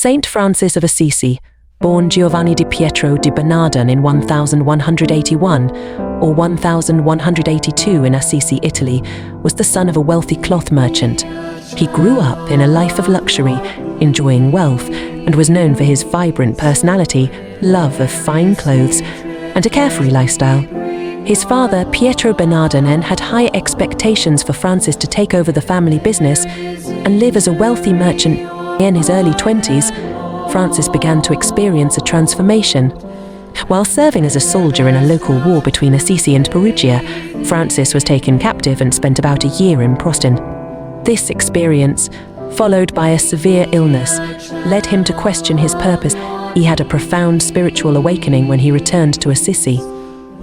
Saint Francis of Assisi, born Giovanni di Pietro di Bernardone in 1181 or 1182 in Assisi, Italy, was the son of a wealthy cloth merchant. He grew up in a life of luxury, enjoying wealth, and was known for his vibrant personality, love of fine clothes, and a carefree lifestyle. His father, Pietro Bernardone, had high expectations for Francis to take over the family business and live as a wealthy merchant. In his early 20s, Francis began to experience a transformation. While serving as a soldier in a local war between Assisi and Perugia, Francis was taken captive and spent about a year in Prostin. This experience, followed by a severe illness, led him to question his purpose. He had a profound spiritual awakening when he returned to Assisi.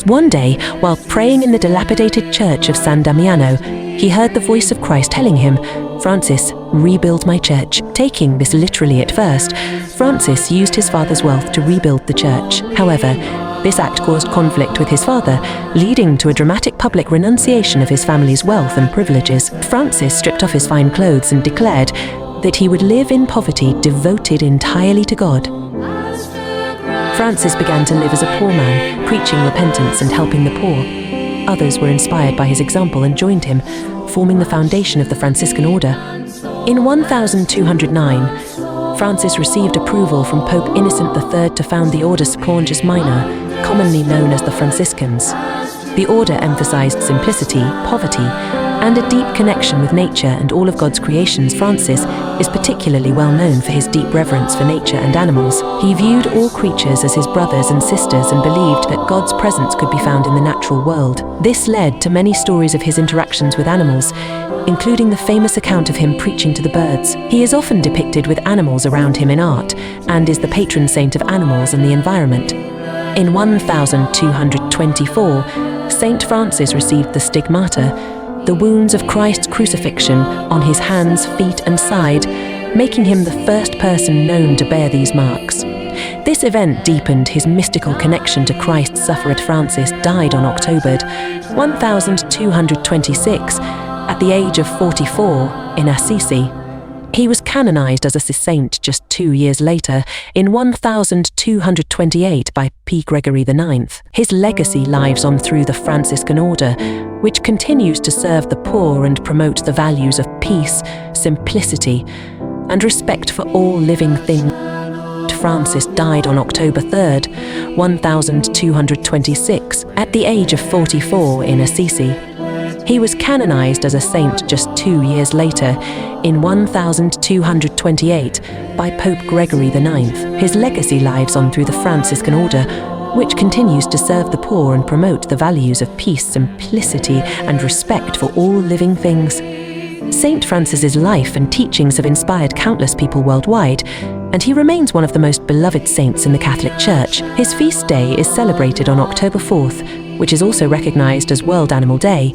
One day, while praying in the dilapidated church of San Damiano, he heard the voice of Christ telling him, "Francis, rebuild my church." Taking this literally at first, Francis used his father's wealth to rebuild the church. However, this act caused conflict with his father, leading to a dramatic public renunciation of his family's wealth and privileges. Francis stripped off his fine clothes and declared that he would live in poverty, devoted entirely to God. Francis began to live as a poor man, preaching repentance and helping the poor. Others were inspired by his example and joined him, forming the foundation of the Franciscan order. In 1209, Francis received approval from Pope Innocent III to found the Order Spongus Minor, commonly known as the Franciscans. The order emphasized simplicity, poverty, and a deep connection with nature and all of God's creations. Francis is particularly well known for his deep reverence for nature and animals. He viewed all creatures as his brothers and sisters and believed that God's presence could be found in the natural world. This led to many stories of his interactions with animals, including the famous account of him preaching to the birds. He is often depicted with animals around him in art and is the patron saint of animals and the environment. In 1224, Saint Francis received the stigmata, the wounds of Christ's crucifixion on his hands, feet, and side, making him the first person known to bear these marks. This event deepened his mystical connection to Christ's sufferer. Francis died on October 1226 at the age of 44 in Assisi. He was canonized as a saint just 2 years later, in 1228 by Pope Gregory IX. His legacy lives on through the Franciscan order, which continues to serve the poor and promote the values of peace, simplicity, and respect for all living things. Francis died on October 3, 1226, at the age of 44 in Assisi. He was canonized as a saint just 2 years later, in 1228, by Pope Gregory IX. His legacy lives on through the Franciscan order, which continues to serve the poor and promote the values of peace, simplicity, and respect for all living things. Saint Francis's life and teachings have inspired countless people worldwide, and he remains one of the most beloved saints in the Catholic Church. His feast day is celebrated on October 4th, which is also recognized as World Animal Day.